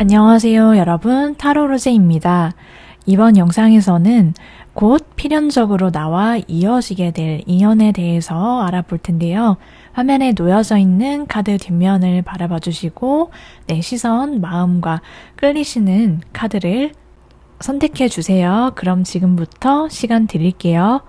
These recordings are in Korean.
안녕하세요, 여러분. 타로로제입니다. 이번 영상에서는 곧 필연적으로 나와 이어지게 될 인연에 대해서 알아볼 텐데요. 화면에 놓여져 있는 카드 뒷면을 바라봐 주시고 내 시선, 마음과 끌리시는 카드를 선택해 주세요. 그럼 지금부터 시간 드릴게요.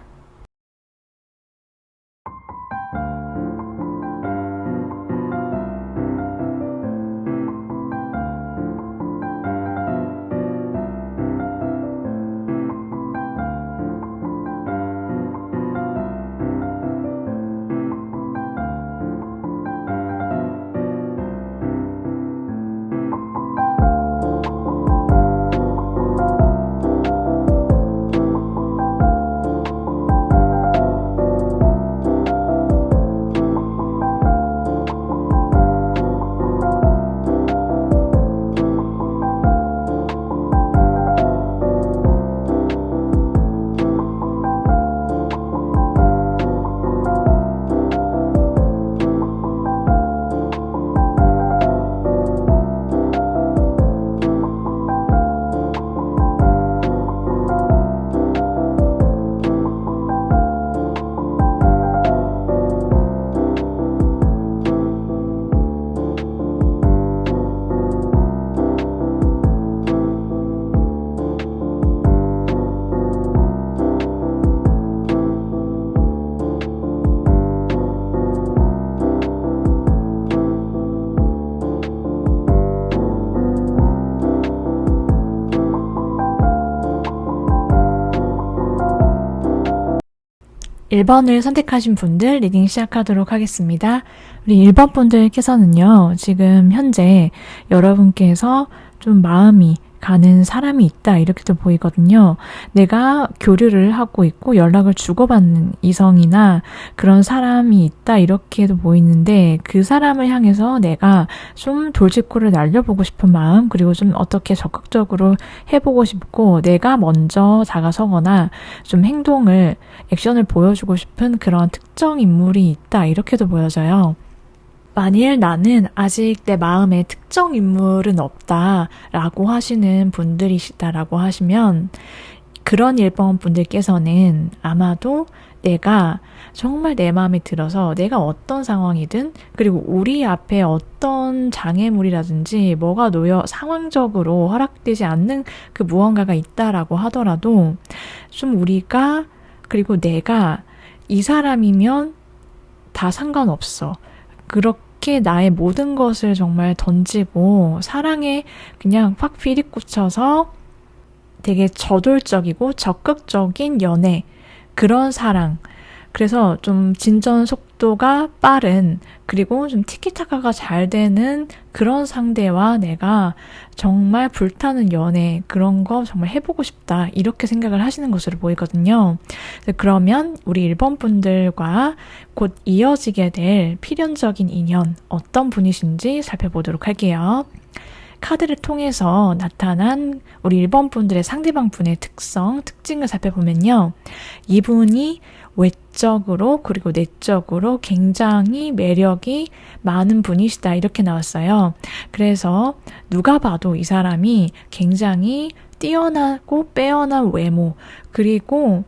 일 번을 선택하신 분들 리딩 시작하도록 하겠습니다. 우리 1번 분들께서는요, 지금 현재 여러분께서 좀 마음이 가는 사람이 있다 이렇게도 보이거든요. 내가 교류를 하고 있고 연락을 주고받는 이성이나 그런 사람이 있다 이렇게도 보이는데, 그 사람을 향해서 내가 좀 돌직구를 날려보고 싶은 마음, 그리고 좀 어떻게 적극적으로 해보고 싶고 내가 먼저 다가서거나 좀 액션을 보여주고 싶은 그런 특정 인물이 있다 이렇게도 보여져요. 만일 나는 아직 내 마음에 특정 인물은 없다라고 하시는 분들이시다라고 하시면, 그런 1번 분들께서는 아마도 내가 정말 내 마음에 들어서 내가 어떤 상황이든, 그리고 우리 앞에 어떤 장애물이라든지 뭐가 놓여 상황적으로 허락되지 않는 그 무언가가 있다라고 하더라도 좀 우리가, 그리고 내가 이 사람이면 다 상관없어, 그렇게 나의 모든 것을 정말 던지고 사랑에 그냥 확 피리 꽂혀서 되게 저돌적이고 적극적인 연애, 그런 사랑, 그래서 좀 진전 속도가 빠른, 그리고 좀 티키타카가 잘 되는 그런 상대와 내가 정말 불타는 연애, 그런 거 정말 해보고 싶다 이렇게 생각을 하시는 것으로 보이거든요. 그러면 우리 1번 분들과 곧 이어지게 될 필연적인 인연, 어떤 분이신지 살펴보도록 할게요. 카드를 통해서 나타난 우리 1번 분들의 상대방 분의 특징을 살펴보면요, 이분이 외적으로 그리고 내적으로 굉장히 매력이 많은 분이시다 이렇게 나왔어요. 그래서 누가 봐도 이 사람이 굉장히 뛰어나고 빼어난 외모, 그리고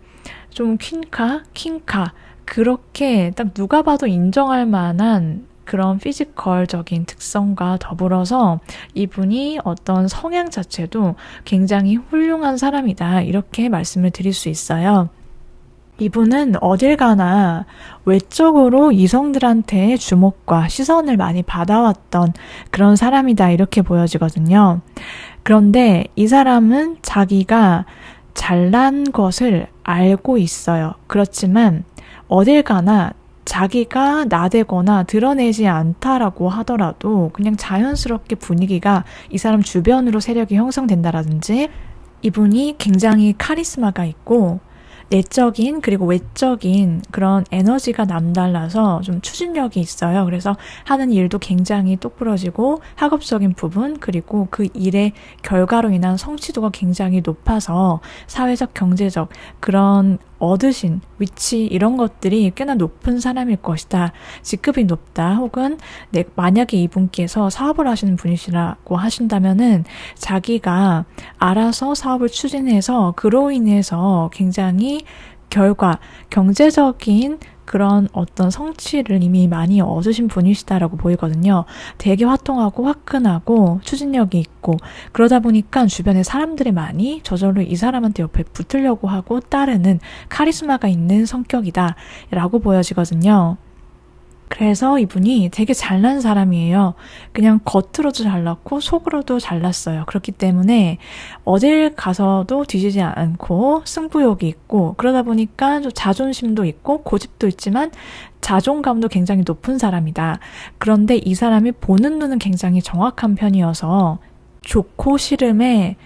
좀 퀸카, 그렇게 딱 누가 봐도 인정할 만한 그런 피지컬적인 특성과 더불어서 이분이 어떤 성향 자체도 굉장히 훌륭한 사람이다 이렇게 말씀을 드릴 수 있어요. 이분은 어딜 가나 외적으로 이성들한테 주목과 시선을 많이 받아왔던 그런 사람이다 이렇게 보여지거든요. 그런데 이 사람은 자기가 잘난 것을 알고 있어요. 그렇지만 어딜 가나 자기가 나대거나 드러내지 않다라고 하더라도 그냥 자연스럽게 분위기가 이 사람 주변으로 세력이 형성된다라든지, 이분이 굉장히 카리스마가 있고 내적인 그리고 외적인 그런 에너지가 남달라서 좀 추진력이 있어요. 그래서 하는 일도 굉장히 똑부러지고 학업적인 부분, 그리고 그 일의 결과로 인한 성취도가 굉장히 높아서 사회적, 경제적 그런 얻으신 위치 이런 것들이 꽤나 높은 사람일 것이다. 직급이 높다. 혹은 만약에 이분께서 사업을 하시는 분이시라고 하신다면은 자기가 알아서 사업을 추진해서 그로 인해서 굉장히 경제적인 그런 어떤 성취를 이미 많이 얻으신 분이시다라고 보이거든요. 되게 화통하고 화끈하고 추진력이 있고 그러다 보니까 주변에 사람들이 많이 저절로 이 사람한테 옆에 붙으려고 하고 따르는 카리스마가 있는 성격이다 라고 보여지거든요. 그래서 이분이 되게 잘난 사람이에요. 그냥 겉으로도 잘났고 속으로도 잘났어요. 그렇기 때문에 어딜 가서도 뒤지지 않고 승부욕이 있고 그러다 보니까 좀 자존심도 있고 고집도 있지만 자존감도 굉장히 높은 사람이다. 그런데 이 사람이 보는 눈은 굉장히 정확한 편이어서 좋고 싫음의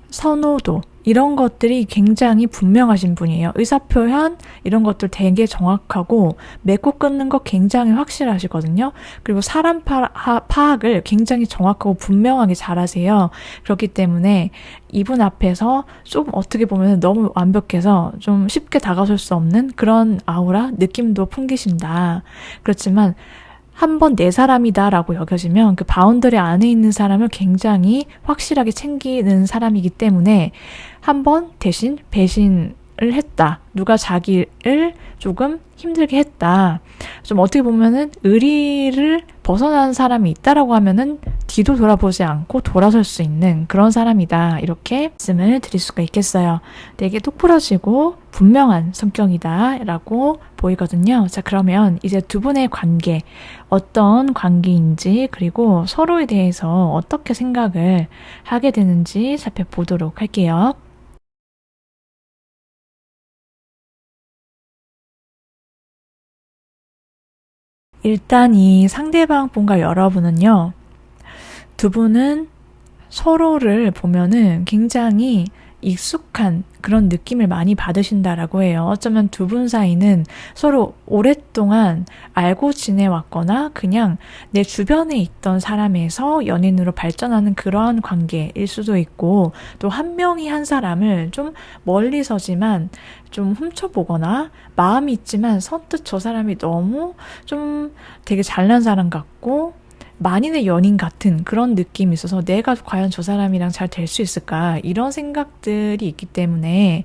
선호도 이런 것들이 굉장히 분명하신 분이에요. 의사표현 이런 것들 되게 정확하고 맺고 끊는 거 굉장히 확실하시거든요. 그리고 사람 파악을 굉장히 정확하고 분명하게 잘하세요. 그렇기 때문에 이분 앞에서 좀 어떻게 보면 너무 완벽해서 좀 쉽게 다가설 수 없는 그런 아우라, 느낌도 풍기신다. 그렇지만 한번 내 사람이다라고 여겨지면 그 바운더리 안에 있는 사람을 굉장히 확실하게 챙기는 사람이기 때문에 한번 대신 배신을 했다. 누가 자기를 조금 힘들게 했다. 좀 어떻게 보면은 의리를 벗어난 사람이 있다라고 하면은 뒤도 돌아보지 않고 돌아설 수 있는 그런 사람이다. 이렇게 말씀을 드릴 수가 있겠어요. 되게 똑부러지고 분명한 성격이다 라고 보이거든요. 자, 그러면 이제 두 분의 관계, 어떤 관계인지 그리고 서로에 대해서 어떻게 생각을 하게 되는지 살펴보도록 할게요. 일단 이 상대방 분과 여러분은요, 두 분은 서로를 보면은 굉장히 익숙한 그런 느낌을 많이 받으신다라고 해요. 어쩌면 두 분 사이는 서로 오랫동안 알고 지내왔거나 그냥 내 주변에 있던 사람에서 연인으로 발전하는 그런 관계일 수도 있고 또 한 명이 한 사람을 좀 멀리서지만 좀 훔쳐보거나 마음이 있지만 선뜻 저 사람이 너무 좀 되게 잘난 사람 같고 만인의 연인 같은 그런 느낌이 있어서 내가 과연 저 사람이랑 잘 될 수 있을까 이런 생각들이 있기 때문에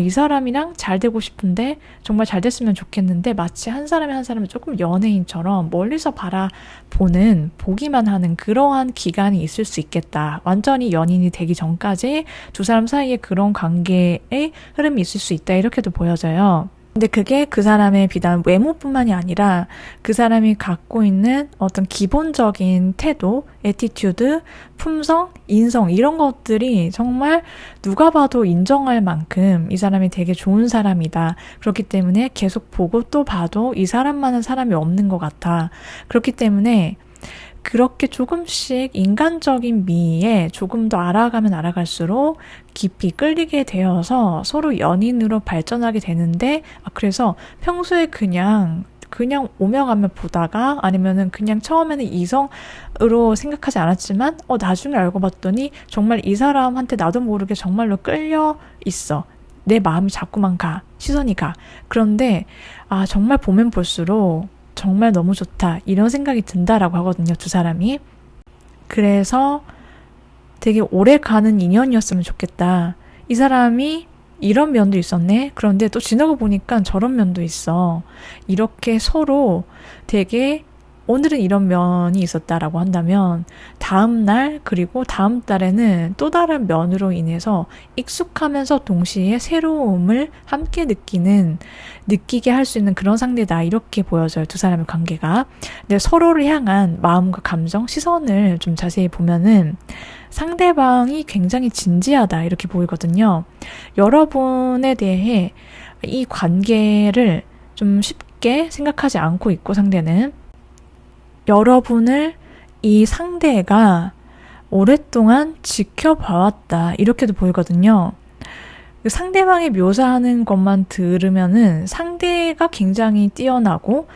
이 사람이랑 잘 되고 싶은데 정말 잘 됐으면 좋겠는데 마치 한 사람이 한 사람을 조금 연예인처럼 멀리서 바라보는 보기만 하는 그러한 기간이 있을 수 있겠다. 완전히 연인이 되기 전까지 두 사람 사이에 그런 관계의 흐름이 있을 수 있다. 이렇게도 보여져요. 근데 그게 그 사람의 비단 외모뿐만이 아니라 그 사람이 갖고 있는 어떤 기본적인 태도, 애티튜드, 품성, 인성 이런 것들이 정말 누가 봐도 인정할 만큼 이 사람이 되게 좋은 사람이다. 그렇기 때문에 계속 보고 또 봐도 이 사람만한 사람이 없는 것 같아. 그렇기 때문에 그렇게 조금씩 인간적인 미에 조금 더 알아가면 알아갈수록 깊이 끌리게 되어서 서로 연인으로 발전하게 되는데 그래서 평소에 그냥 오며 가며 보다가 아니면은 그냥 처음에는 이성으로 생각하지 않았지만 나중에 알고 봤더니 정말 이 사람한테 나도 모르게 정말로 끌려 있어. 내 마음이 자꾸만 가. 시선이 가. 그런데 정말 보면 볼수록 정말 너무 좋다. 이런 생각이 든다라고 하거든요. 두 사람이. 그래서 되게 오래 가는 인연이었으면 좋겠다. 이 사람이 이런 면도 있었네. 그런데 또 지나고 보니까 저런 면도 있어. 이렇게 서로 되게 오늘은 이런 면이 있었다라고 한다면 다음 날 그리고 다음 달에는 또 다른 면으로 인해서 익숙하면서 동시에 새로움을 함께 느끼게 할 수 있는 그런 상대다. 이렇게 보여져요. 두 사람의 관계가. 근데 서로를 향한 마음과 감정, 시선을 좀 자세히 보면은 상대방이 굉장히 진지하다. 이렇게 보이거든요. 여러분에 대해 이 관계를 좀 쉽게 생각하지 않고 있고 상대는 여러분을 이 상대가 오랫동안 지켜봐왔다. 이렇게도 보이거든요. 상대방이 묘사하는 것만 들으면은 상대가 굉장히 뛰어나고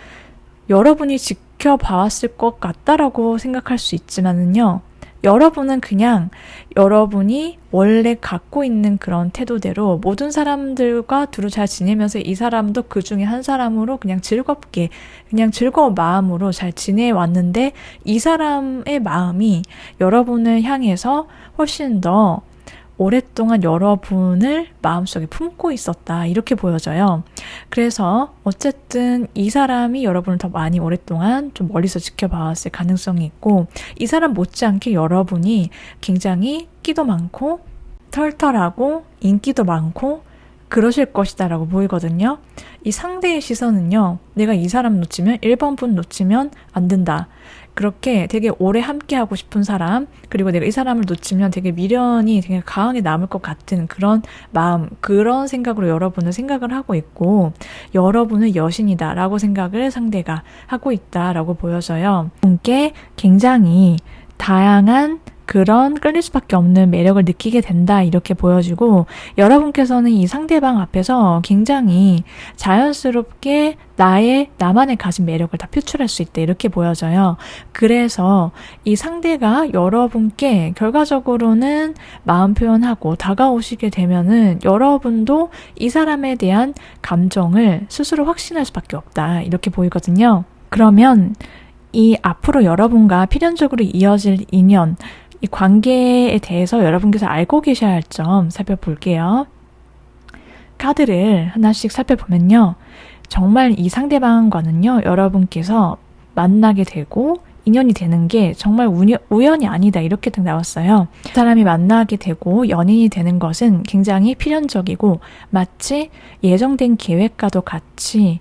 여러분이 지켜봐왔을 것 같다라고 생각할 수 있지만은요. 여러분은 그냥 여러분이 원래 갖고 있는 그런 태도대로 모든 사람들과 두루 잘 지내면서 이 사람도 그 중에 한 사람으로 그냥 즐겁게, 그냥 즐거운 마음으로 잘 지내왔는데 이 사람의 마음이 여러분을 향해서 훨씬 더 오랫동안 여러분을 마음속에 품고 있었다. 이렇게 보여져요. 그래서 어쨌든 이 사람이 여러분을 더 많이 오랫동안 좀 멀리서 지켜봐왔을 가능성이 있고, 이 사람 못지않게 여러분이 굉장히 끼도 많고 털털하고 인기도 많고 그러실 것이다 라고 보이거든요. 이 상대의 시선은요, 내가 이 사람 놓치면, 1번 분 놓치면 안 된다. 그렇게 되게 오래 함께 하고 싶은 사람, 그리고 내가 이 사람을 놓치면 되게 미련이 되게 강하게 남을 것 같은 그런 마음, 그런 생각으로 여러분은 생각을 하고 있고, 여러분은 여신이다 라고 생각을 상대가 하고 있다 라고 보여져요. 분께 굉장히 다양한 그런 끌릴 수밖에 없는 매력을 느끼게 된다 이렇게 보여지고, 여러분께서는 이 상대방 앞에서 굉장히 자연스럽게 나만의 가진 매력을 다 표출할 수 있다 이렇게 보여져요. 그래서 이 상대가 여러분께 결과적으로는 마음 표현하고 다가오시게 되면은 여러분도 이 사람에 대한 감정을 스스로 확신할 수밖에 없다 이렇게 보이거든요. 그러면 이 앞으로 여러분과 필연적으로 이어질 인연, 이 관계에 대해서 여러분께서 알고 계셔야 할 점 살펴볼게요. 카드를 하나씩 살펴보면요. 정말 이 상대방과는요, 여러분께서 만나게 되고 인연이 되는 게 정말 우연이 아니다 이렇게 딱 나왔어요. 그 사람이 만나게 되고 연인이 되는 것은 굉장히 필연적이고 마치 예정된 계획과도 같이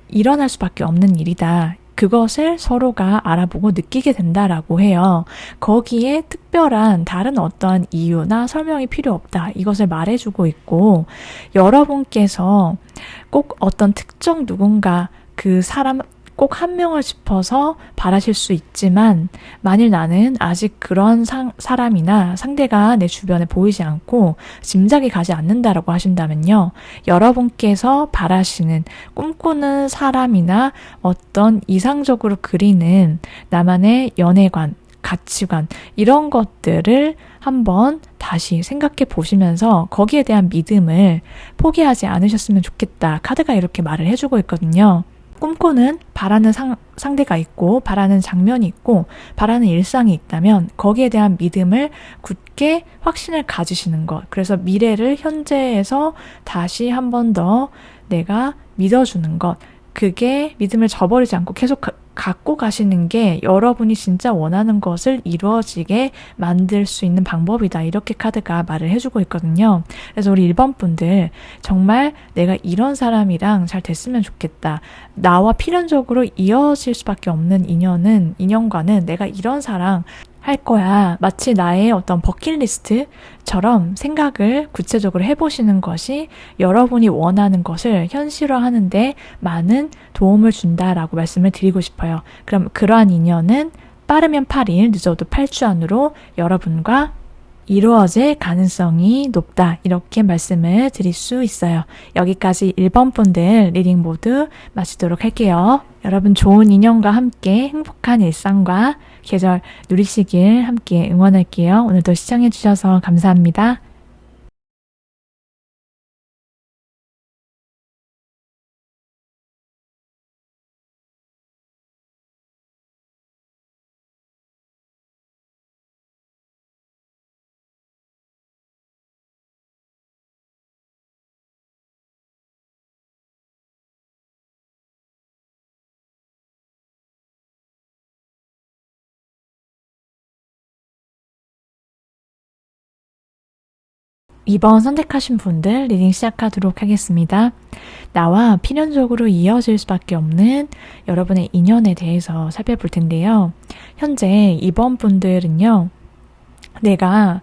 일어날 수밖에 없는 일이다. 그것을 서로가 알아보고 느끼게 된다라고 해요. 거기에 특별한 다른 어떠한 이유나 설명이 필요 없다. 이것을 말해주고 있고, 여러분께서 꼭 어떤 특정 누군가 그 사람 꼭 한 명을 짚어서 바라실 수 있지만, 만일 나는 아직 그런 사람이나 상대가 내 주변에 보이지 않고 짐작이 가지 않는다라고 하신다면요, 여러분께서 바라시는 꿈꾸는 사람이나 어떤 이상적으로 그리는 나만의 연애관, 가치관, 이런 것들을 한번 다시 생각해 보시면서 거기에 대한 믿음을 포기하지 않으셨으면 좋겠다. 카드가 이렇게 말을 해주고 있거든요. 꿈꾸는 바라는 상대가 있고 바라는 장면이 있고 바라는 일상이 있다면 거기에 대한 믿음을 굳게 확신을 가지시는 것. 그래서 미래를 현재에서 다시 한 번 더 내가 믿어주는 것. 그게 믿음을 저버리지 않고 계속 갖고 가시는 게 여러분이 진짜 원하는 것을 이루어지게 만들 수 있는 방법이다. 이렇게 카드가 말을 해주고 있거든요. 그래서 우리 1번 분들, 정말 내가 이런 사람이랑 잘 됐으면 좋겠다. 나와 필연적으로 이어질 수밖에 없는 인연과는 내가 이런 사랑 할 거야. 마치 나의 어떤 버킷리스트처럼 생각을 구체적으로 해보시는 것이 여러분이 원하는 것을 현실화하는데 많은 도움을 준다라고 말씀을 드리고 싶어요. 그럼 그러한 인연은 빠르면 8일, 늦어도 8주 안으로 여러분과 이루어질 가능성이 높다. 이렇게 말씀을 드릴 수 있어요. 여기까지 1번 분들 리딩 모두 마치도록 할게요. 여러분 좋은 인연과 함께 행복한 일상과 계절 누리시길 함께 응원할게요. 오늘도 시청해주셔서 감사합니다. 2번 선택하신 분들 리딩 시작하도록 하겠습니다. 나와 필연적으로 이어질 수밖에 없는 여러분의 인연에 대해서 살펴볼 텐데요. 현재 2번 분들은요, 내가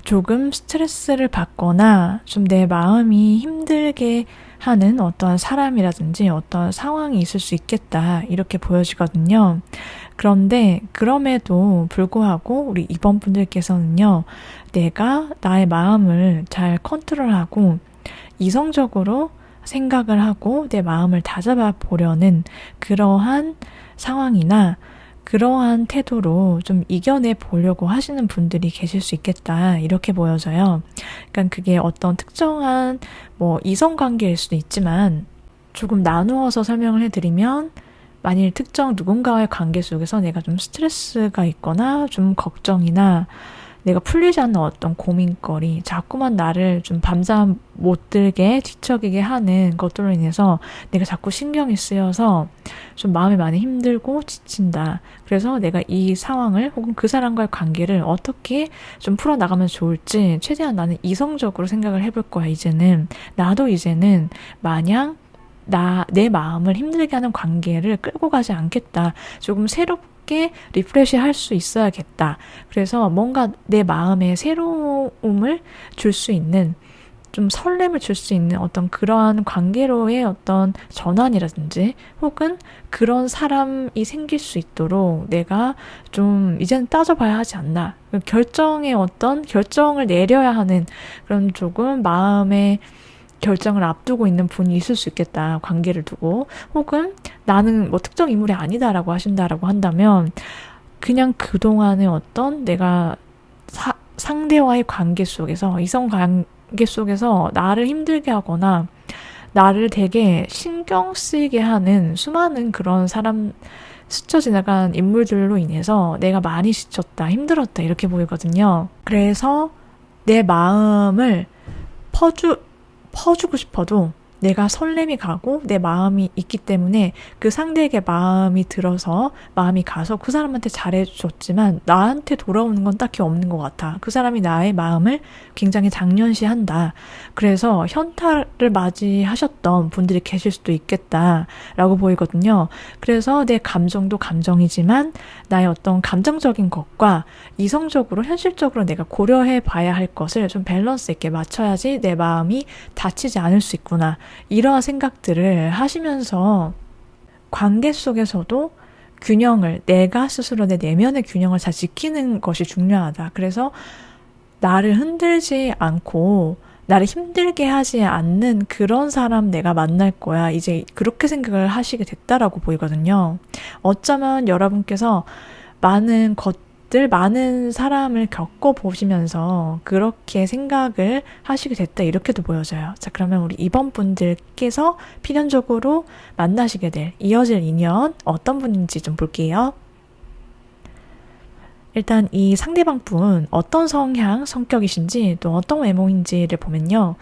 조금 스트레스를 받거나 좀 내 마음이 힘들게 하는 어떤 사람이라든지 어떤 상황이 있을 수 있겠다 이렇게 보여지거든요. 그런데 그럼에도 불구하고 우리 2번 분들께서는요, 내가 나의 마음을 잘 컨트롤하고 이성적으로 생각을 하고 내 마음을 다잡아 보려는 그러한 상황이나 그러한 태도로 좀 이겨내 보려고 하시는 분들이 계실 수 있겠다. 이렇게 보여져요. 그러니까 그게 어떤 특정한 뭐 이성관계일 수도 있지만 조금 나누어서 설명을 해드리면 만일 특정 누군가와의 관계 속에서 내가 좀 스트레스가 있거나 좀 걱정이나 내가 풀리지 않는 어떤 고민거리, 자꾸만 나를 좀 밤잠 못 들게 뒤척이게 하는 것들로 인해서 내가 자꾸 신경이 쓰여서 좀 마음이 많이 힘들고 지친다. 그래서 내가 이 상황을 혹은 그 사람과의 관계를 어떻게 좀 풀어나가면 좋을지 최대한 나는 이성적으로 생각을 해볼 거야, 이제는. 나도 이제는 마냥 내 마음을 힘들게 하는 관계를 끌고 가지 않겠다. 조금 새롭게 리프레시 할 수 있어야겠다. 그래서 뭔가 내 마음에 새로움을 줄 수 있는, 좀 설렘을 줄 수 있는 어떤 그러한 관계로의 어떤 전환이라든지 혹은 그런 사람이 생길 수 있도록 내가 좀 이제는 따져봐야 하지 않나. 결정을 내려야 하는 그런 조금 마음의 결정을 앞두고 있는 분이 있을 수 있겠다. 관계를 두고. 혹은 나는 뭐 특정 인물이 아니다라고 하신다라고 한다면 그냥 그동안의 어떤 내가 상대와의 관계 속에서, 이성 관계 속에서 나를 힘들게 하거나 나를 되게 신경 쓰이게 하는 수많은 그런 스쳐 지나간 인물들로 인해서 내가 많이 지쳤다, 힘들었다 이렇게 보이거든요. 그래서 내 마음을 퍼주고 싶어도 내가 설렘이 가고 내 마음이 있기 때문에 그 상대에게 마음이 가서 그 사람한테 잘해줬지만 나한테 돌아오는 건 딱히 없는 것 같아. 그 사람이 나의 마음을 굉장히 당연시한다. 그래서 현타를 맞이하셨던 분들이 계실 수도 있겠다라고 보이거든요. 그래서 내 감정도 감정이지만 나의 어떤 감정적인 것과 이성적으로 현실적으로 내가 고려해 봐야 할 것을 좀 밸런스 있게 맞춰야지 내 마음이 다치지 않을 수 있구나. 이러한 생각들을 하시면서 관계 속에서도 내가 스스로 내 내면의 균형을 잘 지키는 것이 중요하다. 그래서 나를 흔들지 않고 나를 힘들게 하지 않는 그런 사람 내가 만날 거야. 이제 그렇게 생각을 하시게 됐다라고 보이거든요. 어쩌면 여러분께서 많은 사람을 겪어보시면서 그렇게 생각을 하시게 됐다, 이렇게도 보여져요. 자, 그러면 우리 이번 분들께서 필연적으로 만나시게 될 이어질 인연 어떤 분인지 좀 볼게요. 일단 이 상대방 분 어떤 성격이신지 또 어떤 외모인지를 보면요.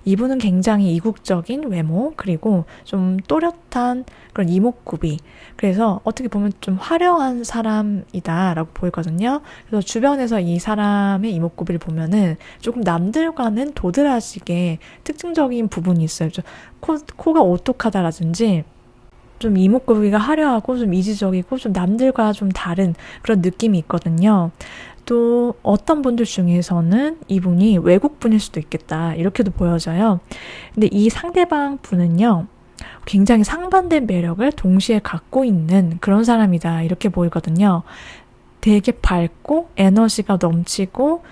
이분은 굉장히 이국적인 외모, 그리고 좀 또렷한 그런 이목구비. 그래서 어떻게 보면 좀 화려한 사람이다라고 보이거든요. 그래서 주변에서 이 사람의 이목구비를 보면은 조금 남들과는 도드라지게 특징적인 부분이 있어요. 코가 오똑하다라든지 좀 이목구비가 화려하고 좀 이지적이고 좀 남들과 좀 다른 그런 느낌이 있거든요. 또 어떤 분들 중에서는 이분이 외국분일 수도 있겠다, 이렇게도 보여져요. 근데 이 상대방 분은요, 굉장히 상반된 매력을 동시에 갖고 있는 그런 사람이다, 이렇게 보이거든요. 되게 밝고 에너지가 넘치고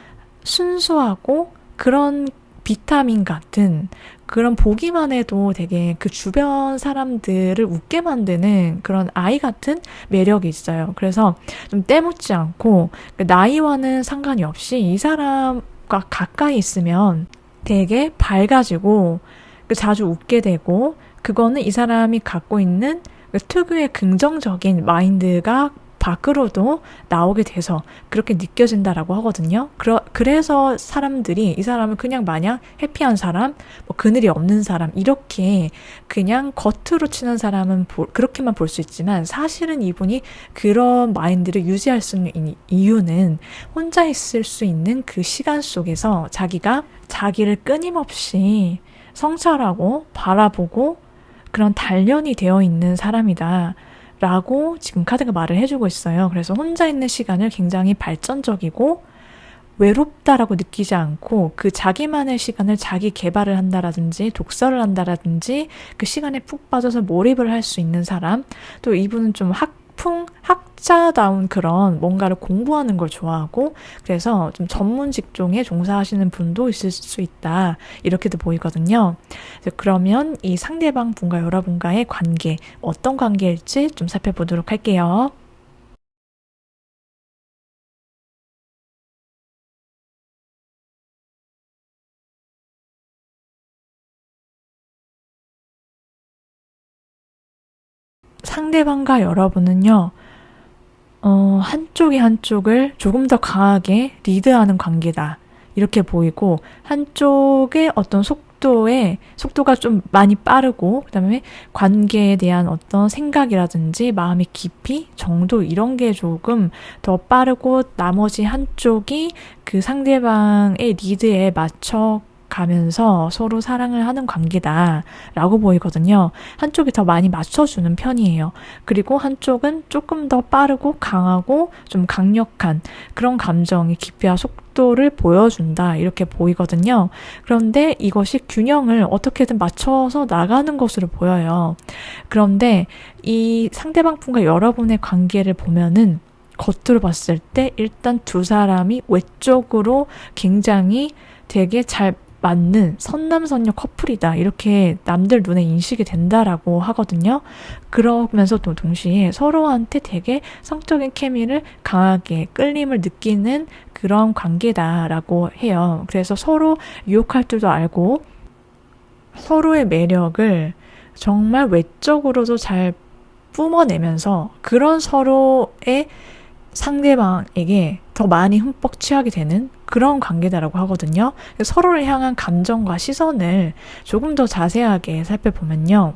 순수하고 그런 비타민 같은, 그런 보기만 해도 되게 그 주변 사람들을 웃게 만드는 그런 아이 같은 매력이 있어요. 그래서 좀 때묻지 않고 나이와는 상관이 없이 이 사람과 가까이 있으면 되게 밝아지고 자주 웃게 되고, 그거는 이 사람이 갖고 있는 특유의 긍정적인 마인드가 밖으로도 나오게 돼서 그렇게 느껴진다라고 하거든요. 그래서 사람들이 이 사람을 그냥 마냥 해피한 사람, 뭐 그늘이 없는 사람, 이렇게 그냥 겉으로 치는 사람은 그렇게만 볼 수 있지만, 사실은 이분이 그런 마인드를 유지할 수 있는 이유는 혼자 있을 수 있는 그 시간 속에서 자기가 자기를 끊임없이 성찰하고 바라보고 그런 단련이 되어 있는 사람이다 라고 지금 카드가 말을 해주고 있어요. 그래서 혼자 있는 시간을 굉장히 발전적이고 외롭다라고 느끼지 않고 그 자기만의 시간을 자기 개발을 한다라든지 독서를 한다라든지 그 시간에 푹 빠져서 몰입을 할 수 있는 사람. 또 이분은 좀 학자다운 그런 뭔가를 공부하는 걸 좋아하고, 그래서 좀 전문 직종에 종사하시는 분도 있을 수 있다, 이렇게도 보이거든요. 그러면 이 상대방 분과 여러분과의 관계, 어떤 관계일지 좀 살펴보도록 할게요. 상대방과 여러분은요, 한쪽이 한쪽을 조금 더 강하게 리드하는 관계다. 이렇게 보이고, 한쪽의 어떤 속도가 좀 많이 빠르고, 그 다음에 관계에 대한 어떤 생각이라든지 마음의 깊이, 정도 이런 게 조금 더 빠르고, 나머지 한쪽이 그 상대방의 리드에 맞춰 가면서 서로 사랑을 하는 관계다라고 보이거든요. 한쪽이 더 많이 맞춰주는 편이에요. 그리고 한쪽은 조금 더 빠르고 강하고 좀 강력한 그런 감정의 깊이와 속도를 보여준다 이렇게 보이거든요. 그런데 이것이 균형을 어떻게든 맞춰서 나가는 것으로 보여요. 그런데 이 상대방 분과 여러분의 관계를 보면은 겉으로 봤을 때 일단 두 사람이 외적으로 굉장히 되게 잘 맞는 선남선녀 커플이다. 이렇게 남들 눈에 인식이 된다라고 하거든요. 그러면서 또 동시에 서로한테 되게 성적인 케미를 강하게 끌림을 느끼는 그런 관계다라고 해요. 그래서 서로 유혹할 줄도 알고 서로의 매력을 정말 외적으로도 잘 뿜어내면서 그런 서로의 상대방에게 더 많이 흠뻑 취하게 되는 그런 관계다라고 하거든요. 서로를 향한 감정과 시선을 조금 더 자세하게 살펴보면요.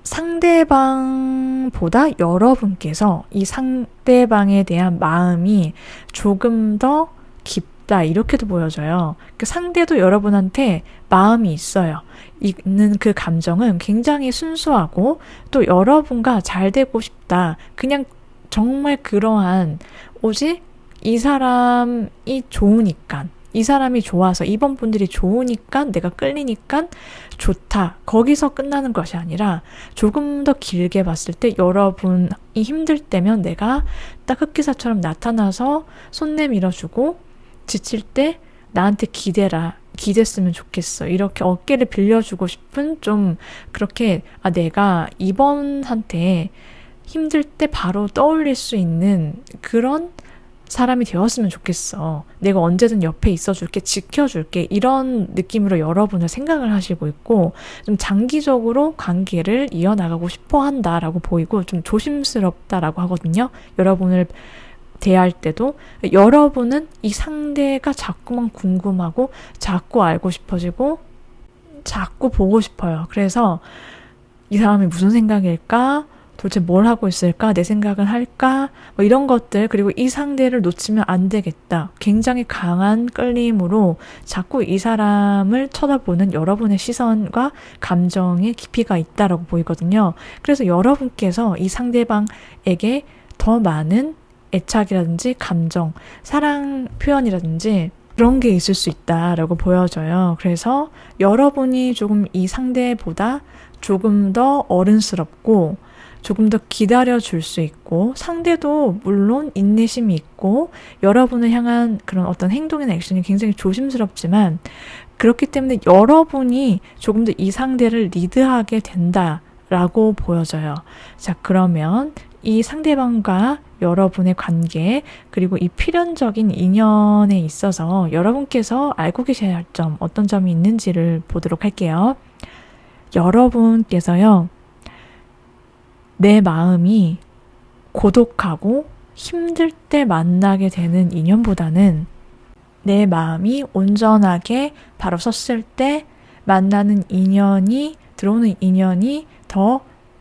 상대방보다 여러분께서 이 상대방에 대한 마음이 조금 더 깊다 이렇게도 보여져요. 상대도 여러분한테 마음이 있어요. 있는 그 감정은 굉장히 순수하고 또 여러분과 잘 되고 싶다. 그냥 정말 그러한 오직 이 사람이 좋으니까 이 사람이 좋아서 이번 분들이 좋으니까 내가 끌리니까 좋다. 거기서 끝나는 것이 아니라 조금 더 길게 봤을 때 여러분이 힘들 때면 내가 딱 흑기사처럼 나타나서 손 내밀어주고 지칠 때 나한테 기댔으면 좋겠어. 이렇게 어깨를 빌려주고 싶은 좀 그렇게 내가 이번한테 힘들 때 바로 떠올릴 수 있는 그런 사람이 되었으면 좋겠어. 내가 언제든 옆에 있어줄게, 지켜줄게. 이런 느낌으로 여러분을 생각을 하시고 있고 좀 장기적으로 관계를 이어나가고 싶어 한다라고 보이고 좀 조심스럽다라고 하거든요. 여러분을 대할 때도 여러분은 이 상대가 자꾸만 궁금하고 자꾸 알고 싶어지고 자꾸 보고 싶어요. 그래서 이 사람이 무슨 생각일까? 도대체 뭘 하고 있을까? 내 생각은 할까? 뭐 이런 것들, 그리고 이 상대를 놓치면 안 되겠다. 굉장히 강한 끌림으로 자꾸 이 사람을 쳐다보는 여러분의 시선과 감정의 깊이가 있다라고 보이거든요. 그래서 여러분께서 이 상대방에게 더 많은 애착이라든지 감정, 사랑 표현이라든지 그런 게 있을 수 있다라고 보여져요. 그래서 여러분이 조금 이 상대보다 조금 더 어른스럽고 조금 더 기다려줄 수 있고 상대도 물론 인내심이 있고 여러분을 향한 그런 어떤 행동이나 액션이 굉장히 조심스럽지만 그렇기 때문에 여러분이 조금 더 이 상대를 리드하게 된다라고 보여져요. 자, 그러면 이 상대방과 여러분의 관계 그리고 이 필연적인 인연에 있어서 여러분께서 알고 계셔야 할 점 어떤 점이 있는지를 보도록 할게요. 여러분께서요. 내 마음이 고독하고 힘들 때 만나게 되는 인연보다는 내 마음이 온전하게 바로 섰을 때 만나는 인연이 들어오는 인연이 더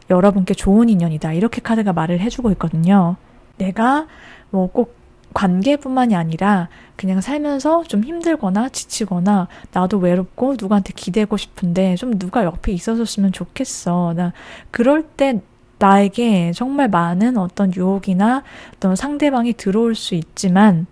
여러분께 좋은 인연이다. 이렇게 카드가 말을 해주고 있거든요. 내가 뭐 꼭 관계뿐만이 아니라 그냥 살면서 좀 힘들거나 지치거나 나도 외롭고 누구한테 기대고 싶은데 좀 누가 옆에 있어줬으면 좋겠어. 나 그럴 때 나에게 정말 많은 어떤 유혹이나 어떤 상대방이 들어올 수 있지만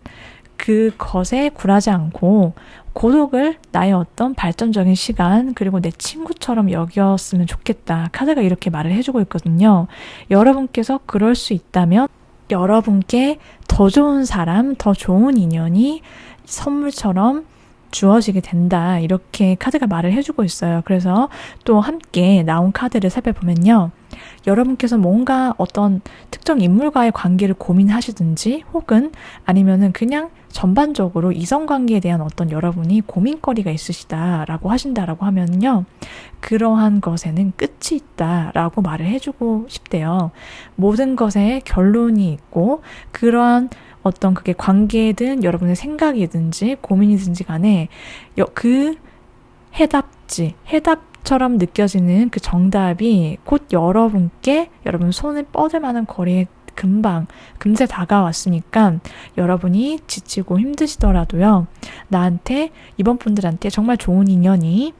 그것에 굴하지 않고 고독을 나의 어떤 발전적인 시간 그리고 내 친구처럼 여겼으면 좋겠다. 카드가 이렇게 말을 해주고 있거든요. 여러분께서 그럴 수 있다면 여러분께 더 좋은 사람, 더 좋은 인연이 선물처럼 주어지게 된다. 이렇게 카드가 말을 해주고 있어요. 그래서 또 함께 나온 카드를 살펴보면요. 여러분께서 뭔가 어떤 특정 인물과의 관계를 고민하시든지 혹은 아니면은 그냥 전반적으로 이성관계에 대한 어떤 여러분이 고민거리가 있으시다라고 하신다라고 하면요. 그러한 것에는 끝이 있다라고 말을 해주고 싶대요. 모든 것에 결론이 있고 그러한 어떤 그게 관계든 여러분의 생각이든지 고민이든지 간에 그 해답처럼 느껴지는 그 정답이 곧 여러분 손에 뻗을 만한 거리에 금세 다가왔으니까 여러분이 지치고 힘드시더라도요. 이번 분들한테 정말 좋은 인연이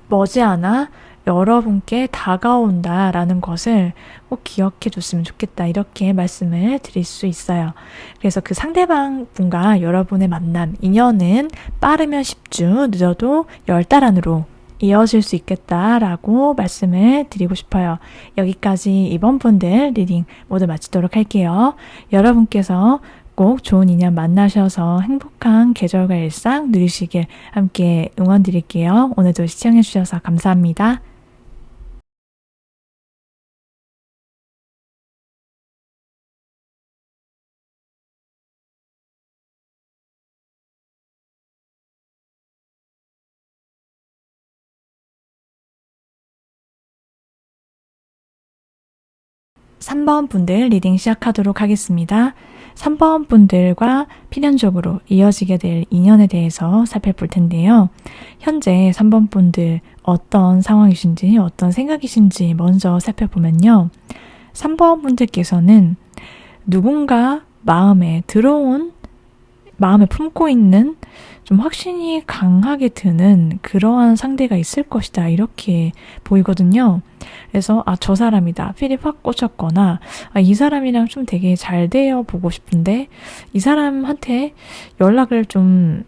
머지않아 여러분께 다가온다라는 것을 꼭 기억해 줬으면 좋겠다. 이렇게 말씀을 드릴 수 있어요. 그래서 그 상대방 분과 여러분의 만남, 인연은 빠르면 10주, 늦어도 10달 안으로 이어질 수 있겠다라고 말씀을 드리고 싶어요. 여기까지 이번 분들 리딩 모두 마치도록 할게요. 여러분께서 꼭 좋은 인연 만나셔서 행복한 계절과 일상 누리시길 함께 응원 드릴게요. 오늘도 시청해주셔서 감사합니다. 3번 분들 리딩 시작하도록 하겠습니다. 3번 분들과 필연적으로 이어지게 될 인연에 대해서 살펴볼 텐데요. 현재 3번 분들 어떤 상황이신지 어떤 생각이신지 먼저 살펴보면요. 3번 분들께서는 누군가 마음에 품고 있는 좀 확신이 강하게 드는 그러한 상대가 있을 것이다. 이렇게 보이거든요. 그래서 저 사람이다. 필이 확 꽂혔거나 이 사람이랑 좀 되게 잘 되어 보고 싶은데 이 사람한테 연락을 좀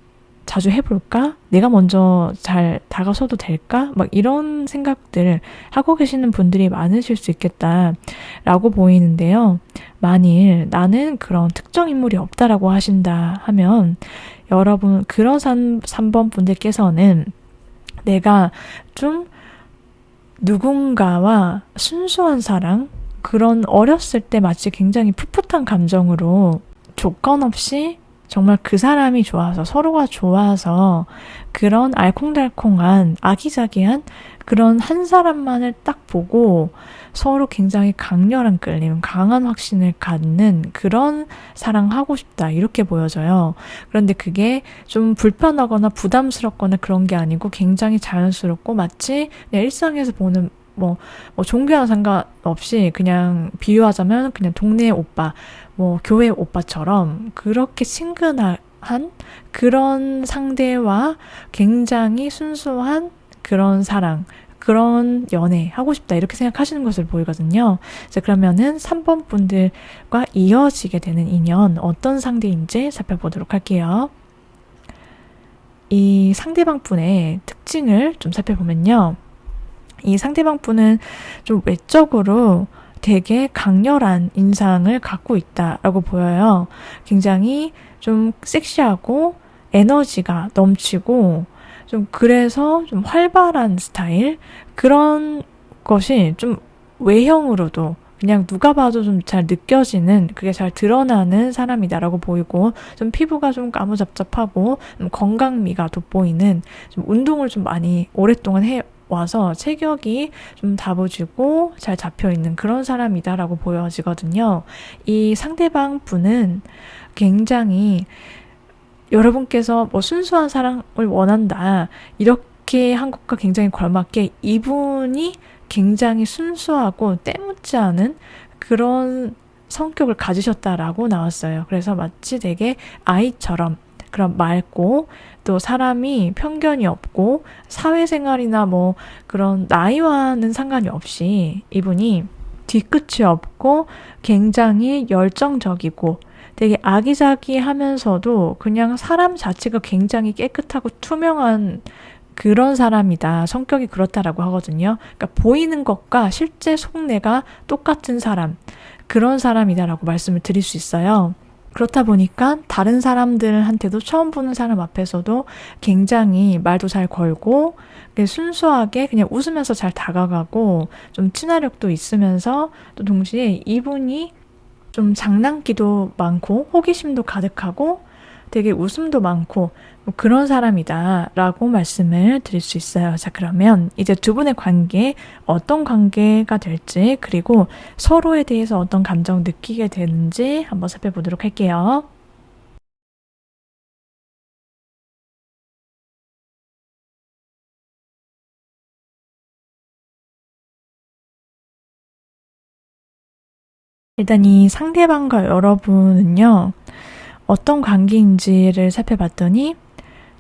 자주 해볼까? 내가 먼저 잘 다가서도 될까? 막 이런 생각들 하고 계시는 분들이 많으실 수 있겠다라고 보이는데요. 만일 나는 그런 특정 인물이 없다라고 하신다 하면 여러분 그런 3번 분들께서는 내가 좀 누군가와 순수한 사랑, 그런 어렸을 때 마치 굉장히 풋풋한 감정으로 조건 없이 정말 그 사람이 좋아서 서로가 좋아서 그런 알콩달콩한 아기자기한 그런 한 사람만을 딱 보고 서로 굉장히 강렬한 끌림, 강한 확신을 갖는 그런 사랑하고 싶다 이렇게 보여져요. 그런데 그게 좀 불편하거나 부담스럽거나 그런 게 아니고 굉장히 자연스럽고 마치 내 일상에서 보는 종교와 상관없이 그냥 비유하자면 그냥 동네 오빠, 교회 오빠처럼 그렇게 친근한 그런 상대와 굉장히 순수한 그런 사랑, 그런 연애 하고 싶다 이렇게 생각하시는 것을 보이거든요. 자, 그러면은 3번 분들과 이어지게 되는 인연 어떤 상대인지 살펴보도록 할게요. 이 상대방 분의 특징을 좀 살펴보면요. 이 상대방 분은 좀 외적으로 되게 강렬한 인상을 갖고 있다라고 보여요. 굉장히 좀 섹시하고 에너지가 넘치고 좀 그래서 좀 활발한 스타일 그런 것이 좀 외형으로도 그냥 누가 봐도 좀 잘 느껴지는 그게 잘 드러나는 사람이다라고 보이고 좀 피부가 좀 까무잡잡하고 건강미가 돋보이는 좀 운동을 좀 많이 오랫동안 와서 체격이 좀 다부지고 잘 잡혀있는 그런 사람이다라고 보여지거든요. 이 상대방 분은 굉장히 여러분께서 순수한 사랑을 원한다 이렇게 한 것과 굉장히 걸맞게 이분이 굉장히 순수하고 때묻지 않은 그런 성격을 가지셨다라고 나왔어요. 그래서 마치 되게 아이처럼 그런 맑고 또 사람이 편견이 없고 사회생활이나 그런 나이와는 상관이 없이 이분이 뒤끝이 없고 굉장히 열정적이고 되게 아기자기하면서도 그냥 사람 자체가 굉장히 깨끗하고 투명한 그런 사람이다. 성격이 그렇다라고 하거든요. 그러니까 보이는 것과 실제 속내가 똑같은 사람, 그런 사람이다라고 말씀을 드릴 수 있어요. 그렇다 보니까 다른 사람들한테도 처음 보는 사람 앞에서도 굉장히 말도 잘 걸고 순수하게 그냥 웃으면서 잘 다가가고 좀 친화력도 있으면서 또 동시에 이분이 좀 장난기도 많고 호기심도 가득하고 되게 웃음도 많고 뭐 그런 사람이다 라고 말씀을 드릴 수 있어요. 자, 그러면 이제 두 분의 관계 어떤 관계가 될지 그리고 서로에 대해서 어떤 감정 느끼게 되는지 한번 살펴보도록 할게요. 일단 이 상대방과 여러분은요, 어떤 관계인지를 살펴봤더니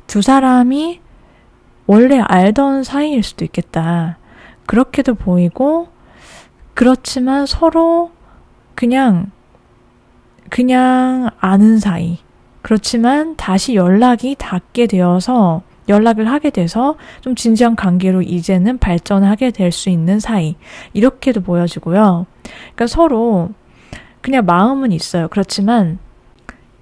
두 사람이 원래 알던 사이일 수도 있겠다. 그렇게도 보이고, 그렇지만 서로 그냥 아는 사이. 그렇지만 다시 연락을 하게 돼서 좀 진지한 관계로 이제는 발전하게 될 수 있는 사이. 이렇게도 보여지고요. 그러니까 서로 그냥 마음은 있어요. 그렇지만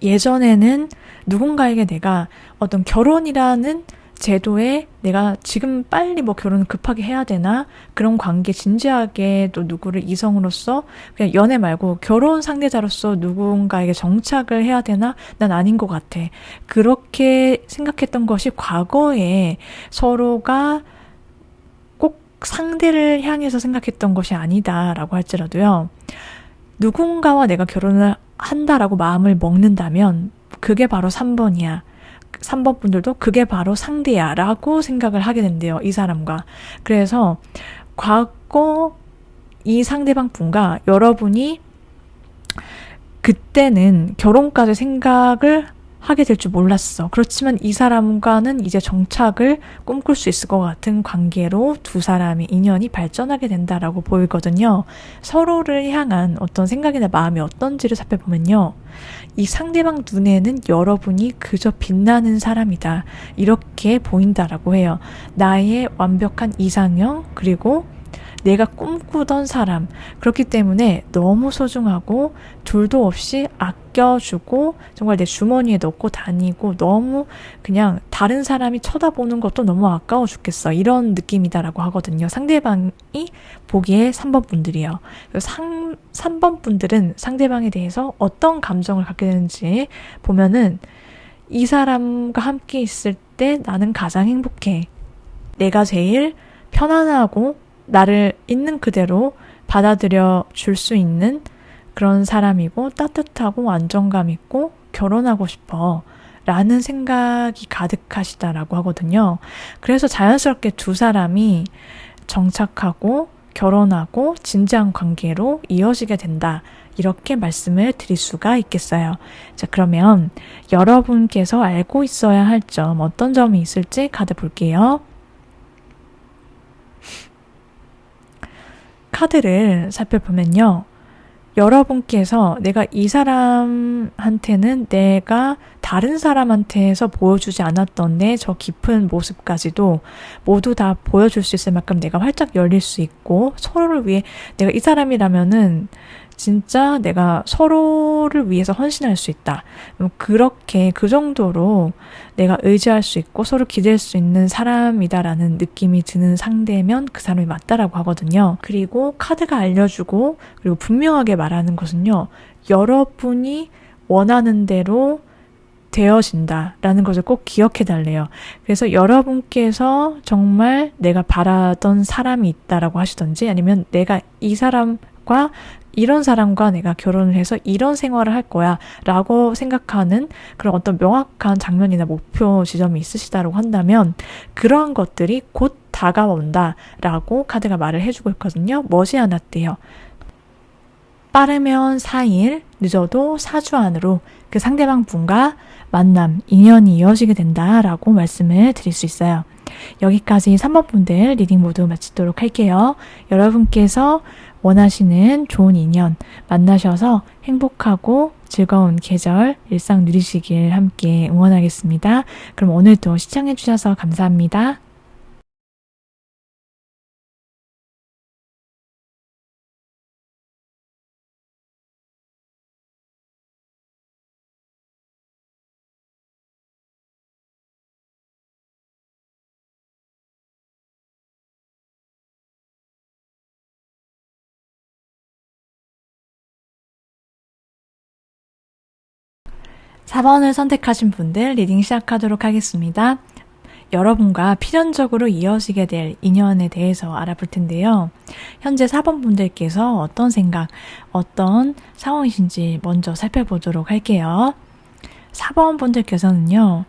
예전에는 누군가에게 내가 어떤 결혼이라는 제도에 내가 지금 빨리 뭐 결혼을 급하게 해야 되나? 그런 관계 진지하게 또 누구를 이성으로서 그냥 연애 말고 결혼 상대자로서 누군가에게 정착을 해야 되나? 난 아닌 것 같아. 그렇게 생각했던 것이 과거에 서로가 꼭 상대를 향해서 생각했던 것이 아니다라고 할지라도요. 누군가와 내가 결혼을 한다라고 마음을 먹는다면 그게 바로 3번이야. 3번 분들도 그게 바로 상대야 라고 생각을 하게 된대요. 이 사람과. 그래서 과거 이 상대방 분과 여러분이 그때는 결혼까지 생각을 하게 될 줄 몰랐어. 그렇지만 이 사람과는 이제 정착을 꿈꿀 수 있을 것 같은 관계로 두 사람의 인연이 발전하게 된다라고 보이거든요. 서로를 향한 어떤 생각이나 마음이 어떤지를 살펴보면요. 이 상대방 눈에는 여러분이 그저 빛나는 사람이다. 이렇게 보인다라고 해요. 나의 완벽한 이상형, 그리고 내가 꿈꾸던 사람. 그렇기 때문에 너무 소중하고 둘도 없이 아껴주고 정말 내 주머니에 넣고 다니고 너무 그냥 다른 사람이 쳐다보는 것도 너무 아까워 죽겠어. 이런 느낌이다라고 하거든요. 상대방이 보기에 3번 분들이요. 3번 분들은 상대방에 대해서 어떤 감정을 갖게 되는지 보면은 이 사람과 함께 있을 때 나는 가장 행복해. 내가 제일 편안하고 나를 있는 그대로 받아들여 줄 수 있는 그런 사람이고 따뜻하고 안정감 있고 결혼하고 싶어 라는 생각이 가득하시다라고 하거든요. 그래서 자연스럽게 두 사람이 정착하고 결혼하고 진지한 관계로 이어지게 된다. 이렇게 말씀을 드릴 수가 있겠어요. 자, 그러면 여러분께서 알고 있어야 할 점, 어떤 점이 있을지 카드 볼게요. 카드를 살펴보면요. 여러분께서 내가 이 사람한테는 내가 다른 사람한테서 보여주지 않았던 내 저 깊은 모습까지도 모두 다 보여줄 수 있을 만큼 내가 활짝 열릴 수 있고 서로를 위해 내가 이 사람이라면은 진짜 내가 서로를 위해서 헌신할 수 있다. 그렇게 그 정도로 내가 의지할 수 있고 서로 기댈 수 있는 사람이다라는 느낌이 드는 상대면 그 사람이 맞다라고 하거든요. 그리고 카드가 알려주고 그리고 분명하게 말하는 것은요. 여러분이 원하는 대로 되어진다라는 것을 꼭 기억해 달래요. 그래서 여러분께서 정말 내가 바라던 사람이 있다라고 하시던지 아니면 내가 이 사람과 이런 사람과 내가 결혼을 해서 이런 생활을 할 거야 라고 생각하는 그런 어떤 명확한 장면이나 목표 지점이 있으시다고 한다면 그러한 것들이 곧 다가온다 라고 카드가 말을 해주고 있거든요. 머지않았대요. 빠르면 4일, 늦어도 4주 안으로 그 상대방 분과 만남, 인연이 이어지게 된다라고 말씀을 드릴 수 있어요. 여기까지 3번 분들 리딩 모두 마치도록 할게요. 여러분께서 원하시는 좋은 인연 만나셔서 행복하고 즐거운 계절, 일상 누리시길 함께 응원하겠습니다. 그럼 오늘도 시청해주셔서 감사합니다. 4번을 선택하신 분들 리딩 시작하도록 하겠습니다. 여러분과 필연적으로 이어지게 될 인연에 대해서 알아볼 텐데요. 현재 4번 분들께서 어떤 생각, 어떤 상황이신지 먼저 살펴보도록 할게요. 4번 분들께서는요,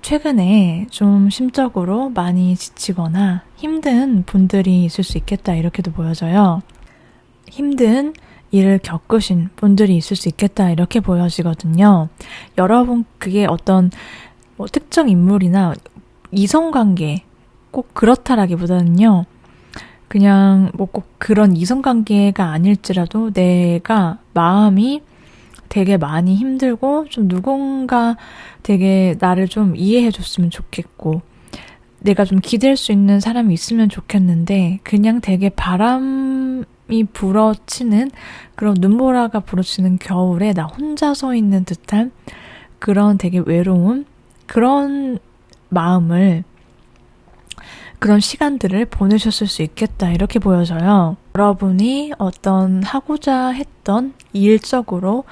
최근에 좀 심적으로 많이 지치거나 힘든 분들이 있을 수 있겠다 이렇게도 보여져요. 힘든 일을 겪으신 분들이 있을 수 있겠다 이렇게 보여지거든요. 여러분 그게 어떤 특정 인물이나 이성관계 꼭 그렇다라기보다는요. 그냥 꼭 그런 이성관계가 아닐지라도 내가 마음이 되게 많이 힘들고 좀 누군가 되게 나를 좀 이해해 줬으면 좋겠고 내가 좀 기댈 수 있는 사람이 있으면 좋겠는데 그냥 되게 바람이 불어치는 그런 눈보라가 불어치는 겨울에 나 혼자 서 있는 듯한 그런 되게 외로움 그런 마음을 그런 시간들을 보내셨을 수 있겠다 이렇게 보여져요. 여러분이 어떤 하고자 했던 일적으로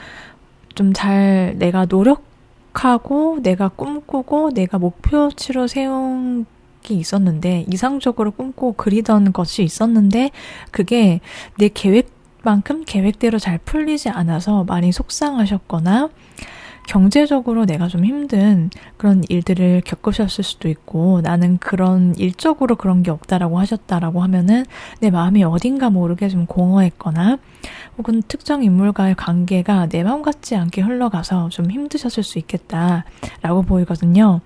좀 잘 내가 노력하고 내가 꿈꾸고 내가 목표치로 세운 게 있었는데 이상적으로 꿈꾸고 그리던 것이 있었는데 그게 내 계획만큼 계획대로 잘 풀리지 않아서 많이 속상하셨거나 경제적으로 내가 좀 힘든 그런 일들을 겪으셨을 수도 있고 나는 그런 일적으로 그런 게 없다라고 하셨다라고 하면은 내 마음이 어딘가 모르게 좀 공허했거나 혹은 특정 인물과의 관계가 내 마음 같지 않게 흘러가서 좀 힘드셨을 수 있겠다라고 보이거든요.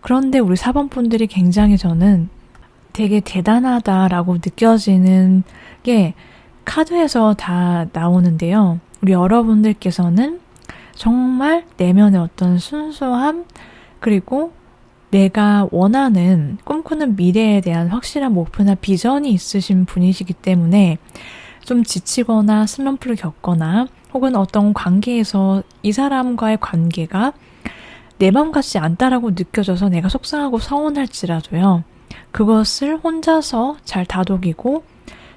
그런데 우리 4번 분들이 굉장히 저는 되게 대단하다라고 느껴지는 게 카드에서 다 나오는데요. 우리 여러분들께서는 정말 내면의 어떤 순수함 그리고 내가 원하는 꿈꾸는 미래에 대한 확실한 목표나 비전이 있으신 분이시기 때문에 좀 지치거나 슬럼프를 겪거나 혹은 어떤 관계에서 이 사람과의 관계가 내 맘 같지 않다라고 느껴져서 내가 속상하고 서운할지라도요. 그것을 혼자서 잘 다독이고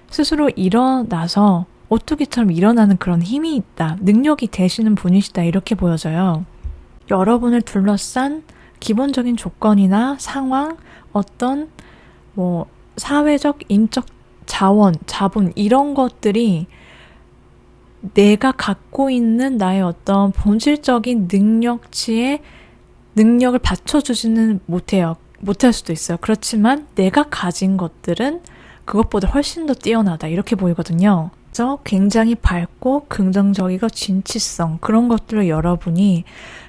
스스로 일어나서 오뚜기처럼 일어나는 그런 힘이 있다. 능력이 되시는 분이시다. 이렇게 보여져요. 여러분을 둘러싼 기본적인 조건이나 상황, 어떤 사회적, 인적 자원, 자본 이런 것들이 내가 갖고 있는 나의 어떤 본질적인 능력치에 능력을 받쳐주지는 못해요. 못할 수도 있어요. 그렇지만 내가 가진 것들은 그것보다 훨씬 더 뛰어나다. 이렇게 보이거든요. 굉장히 밝고 긍정적이고 진취성 그런 것들을 여러분이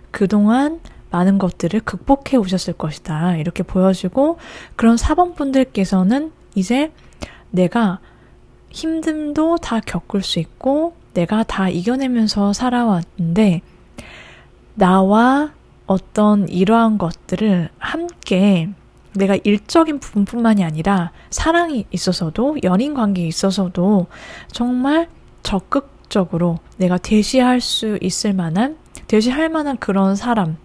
그동안 많은 것들을 극복해 오셨을 것이다. 이렇게 보여지고 그런 4번 분들께서는 이제 내가 힘듦도 다 겪을 수 있고 내가 다 이겨내면서 살아왔는데 나와 어떤 이러한 것들을 함께 내가 일적인 부분뿐만이 아니라 사랑이 있어서도 연인 관계에 있어서도 정말 적극적으로 내가 대시할 수 있을 만한 대시할 만한 그런 사람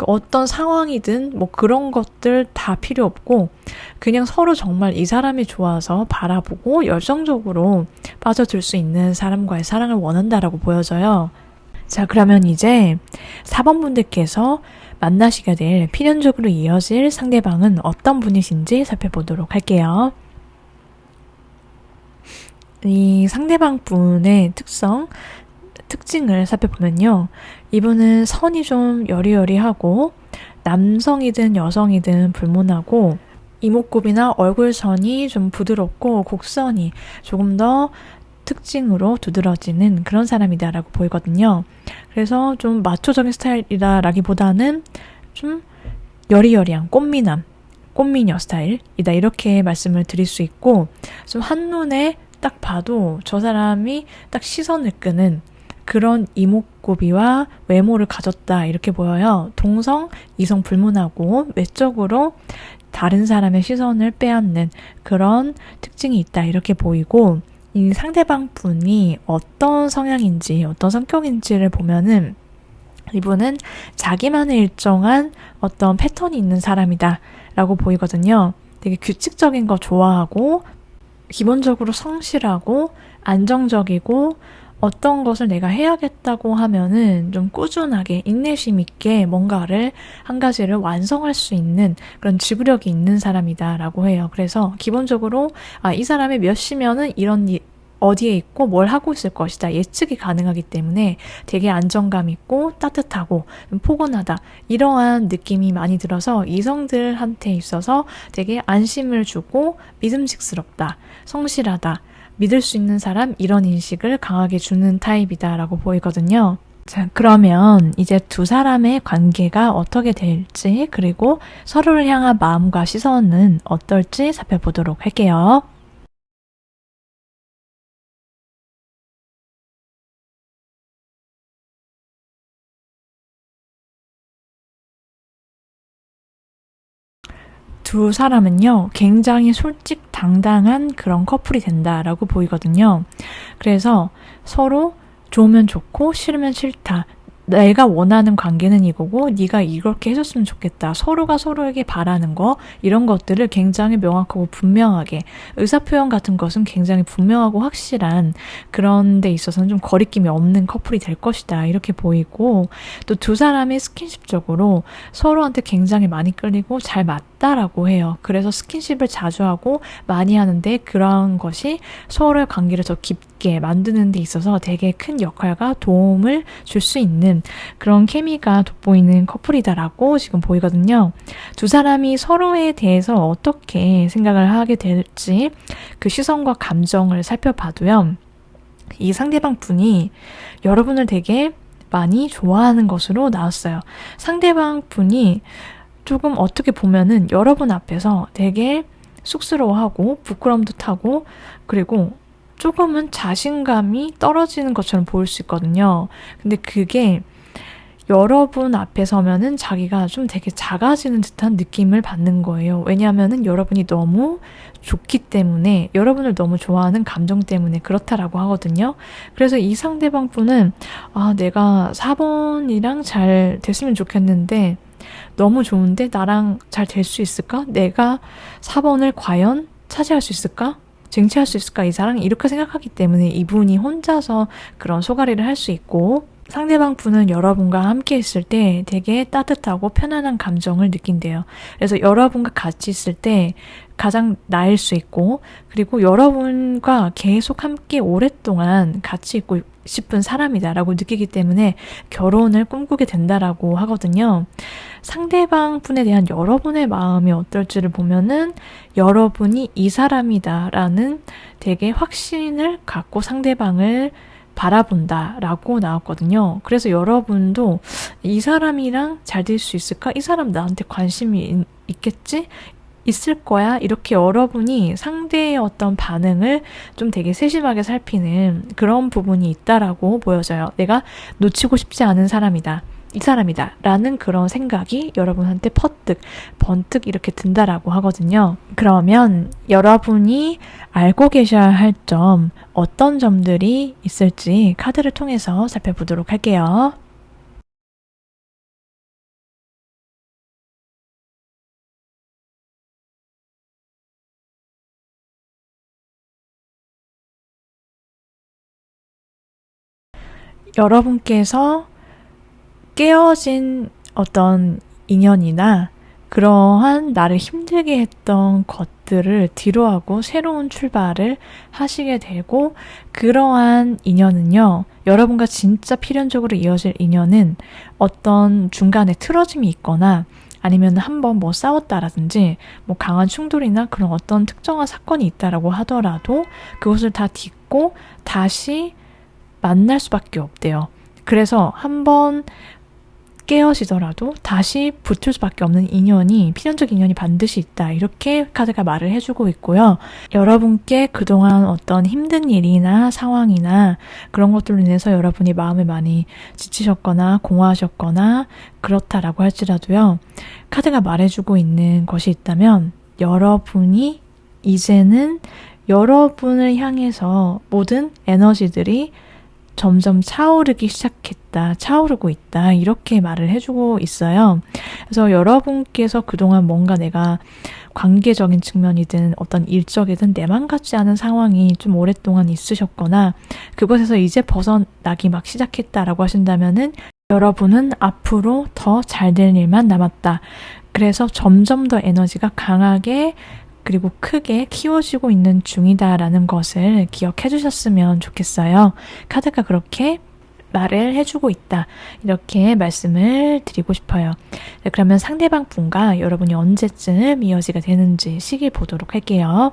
어떤 상황이든 그런 것들 다 필요 없고 그냥 서로 정말 이 사람이 좋아서 바라보고 열정적으로 빠져들 수 있는 사람과의 사랑을 원한다라고 보여져요. 자, 그러면 이제 4번 분들께서 만나시게 될 필연적으로 이어질 상대방은 어떤 분이신지 살펴보도록 할게요. 이 상대방 분의 특징을 살펴보면요. 이분은 선이 좀 여리여리하고 남성이든 여성이든 불문하고 이목구비나 얼굴선이 좀 부드럽고 곡선이 조금 더 특징으로 두드러지는 그런 사람이다라고 보이거든요. 그래서 좀 마초적인 스타일이다라기보다는 좀 여리여리한 꽃미녀 스타일이다 이렇게 말씀을 드릴 수 있고 좀 한눈에 딱 봐도 저 사람이 딱 시선을 끄는 그런 이목구비와 외모를 가졌다 이렇게 보여요. 동성, 이성 불문하고 외적으로 다른 사람의 시선을 빼앗는 그런 특징이 있다 이렇게 보이고 이 상대방 분이 어떤 성향인지 어떤 성격인지를 보면은 이분은 자기만의 일정한 어떤 패턴이 있는 사람이다 라고 보이거든요. 되게 규칙적인 거 좋아하고 기본적으로 성실하고 안정적이고 어떤 것을 내가 해야겠다고 하면은 좀 꾸준하게 인내심 있게 뭔가를 한 가지를 완성할 수 있는 그런 지구력이 있는 사람이다라고 해요. 그래서 기본적으로 이 사람이 몇 시면은 어디에 있고 뭘 하고 있을 것이다. 예측이 가능하기 때문에 되게 안정감 있고 따뜻하고 포근하다. 이러한 느낌이 많이 들어서 이성들한테 있어서 되게 안심을 주고 믿음직스럽다. 성실하다. 믿을 수 있는 사람 이런 인식을 강하게 주는 타입이다라고 보이거든요. 자, 그러면 이제 두 사람의 관계가 어떻게 될지 그리고 서로를 향한 마음과 시선은 어떨지 살펴보도록 할게요. 두 사람은요, 굉장히 솔직당당한 그런 커플이 된다라고 보이거든요. 그래서 서로 좋으면 좋고 싫으면 싫다. 내가 원하는 관계는 이거고 네가 이렇게 해줬으면 좋겠다. 서로가 서로에게 바라는 거 이런 것들을 굉장히 명확하고 분명하게 의사표현 같은 것은 굉장히 분명하고 확실한 그런 데 있어서는 좀 거리낌이 없는 커플이 될 것이다. 이렇게 보이고 또 두 사람이 스킨십적으로 서로한테 굉장히 많이 끌리고 잘 맞다라고 해요. 그래서 스킨십을 자주 하고 많이 하는데 그런 것이 서로의 관계를 더 깊게 만드는 데 있어서 되게 큰 역할과 도움을 줄 수 있는 그런 케미가 돋보이는 커플이다라고 지금 보이거든요. 두 사람이 서로에 대해서 어떻게 생각을 하게 될지 그 시선과 감정을 살펴봐도요. 이 상대방 분이 여러분을 되게 많이 좋아하는 것으로 나왔어요. 상대방 분이 조금 어떻게 보면은 여러분 앞에서 되게 쑥스러워하고 부끄럼도 타고 그리고 조금은 자신감이 떨어지는 것처럼 보일 수 있거든요. 근데 그게 여러분 앞에 서면은 자기가 좀 되게 작아지는 듯한 느낌을 받는 거예요. 왜냐하면은 여러분이 너무 좋기 때문에 여러분을 너무 좋아하는 감정 때문에 그렇다라고 하거든요. 그래서 이 상대방 분은 내가 4번이랑 잘 됐으면 좋겠는데 너무 좋은데 나랑 잘 될 수 있을까? 내가 4번을 과연 차지할 수 있을까? 쟁취할 수 있을까? 이 사람이 이렇게 생각하기 때문에 이분이 혼자서 그런 소가리를 할 수 있고 상대방 분은 여러분과 함께 있을 때 되게 따뜻하고 편안한 감정을 느낀대요. 그래서 여러분과 같이 있을 때 가장 나을 수 있고 그리고 여러분과 계속 함께 오랫동안 같이 있고 싶은 사람이다라고 느끼기 때문에 결혼을 꿈꾸게 된다라고 하거든요. 상대방 분에 대한 여러분의 마음이 어떨지를 보면은 여러분이 이 사람이다라는 되게 확신을 갖고 상대방을 바라본다라고 나왔거든요. 그래서 여러분도 이 사람이랑 잘 될 수 있을까? 이 사람 나한테 관심이 있겠지? 있을 거야? 이렇게 여러분이 상대의 어떤 반응을 좀 되게 세심하게 살피는 그런 부분이 있다라고 보여져요. 내가 놓치고 싶지 않은 사람이다. 이 사람이다. 라는 그런 생각이 여러분한테 번뜩 이렇게 든다라고 하거든요. 그러면 여러분이 알고 계셔야 할 점, 어떤 점들이 있을지 카드를 통해서 살펴보도록 할게요. 여러분께서 깨어진 어떤 인연이나 그러한 나를 힘들게 했던 것들을 뒤로하고 새로운 출발을 하시게 되고 그러한 인연은요. 여러분과 진짜 필연적으로 이어질 인연은 어떤 중간에 틀어짐이 있거나 아니면 한번 뭐 싸웠다라든지 뭐 강한 충돌이나 그런 어떤 특정한 사건이 있다라고 하더라도 그것을 다 딛고 다시 만날 수밖에 없대요. 그래서 한번 깨어지더라도 다시 붙을 수밖에 없는 인연이 필연적 인연이 반드시 있다. 이렇게 카드가 말을 해주고 있고요. 여러분께 그동안 어떤 힘든 일이나 상황이나 그런 것들로 인해서 여러분이 마음을 많이 지치셨거나 공허하셨거나 그렇다라고 할지라도요. 카드가 말해주고 있는 것이 있다면 여러분이 이제는 여러분을 향해서 모든 에너지들이 점점 차오르기 시작했다, 차오르고 있다, 이렇게 말을 해주고 있어요. 그래서 여러분께서 그동안 뭔가 내가 관계적인 측면이든 어떤 일적이든 내 맘 같지 않은 상황이 좀 오랫동안 있으셨거나 그것에서 이제 벗어나기 막 시작했다라고 하신다면은 여러분은 앞으로 더 잘 될 일만 남았다. 그래서 점점 더 에너지가 강하게 그리고 크게 키워지고 있는 중이다라는 것을 기억해 주셨으면 좋겠어요. 카드가 그렇게 말을 해주고 있다. 이렇게 말씀을 드리고 싶어요. 네, 그러면 상대방 분과 여러분이 언제쯤 이어지게 되는지 시기 보도록 할게요.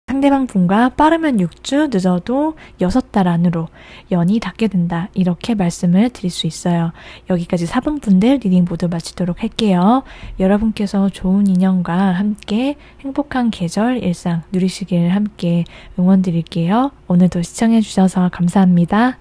상대방 분과 빠르면 6주, 늦어도 6달 안으로 연이 닿게 된다. 이렇게 말씀을 드릴 수 있어요. 여기까지 4분 분들 리딩 모두 마치도록 할게요. 여러분께서 좋은 인연과 함께 행복한 계절, 일상 누리시길 함께 응원 드릴게요. 오늘도 시청해주셔서 감사합니다.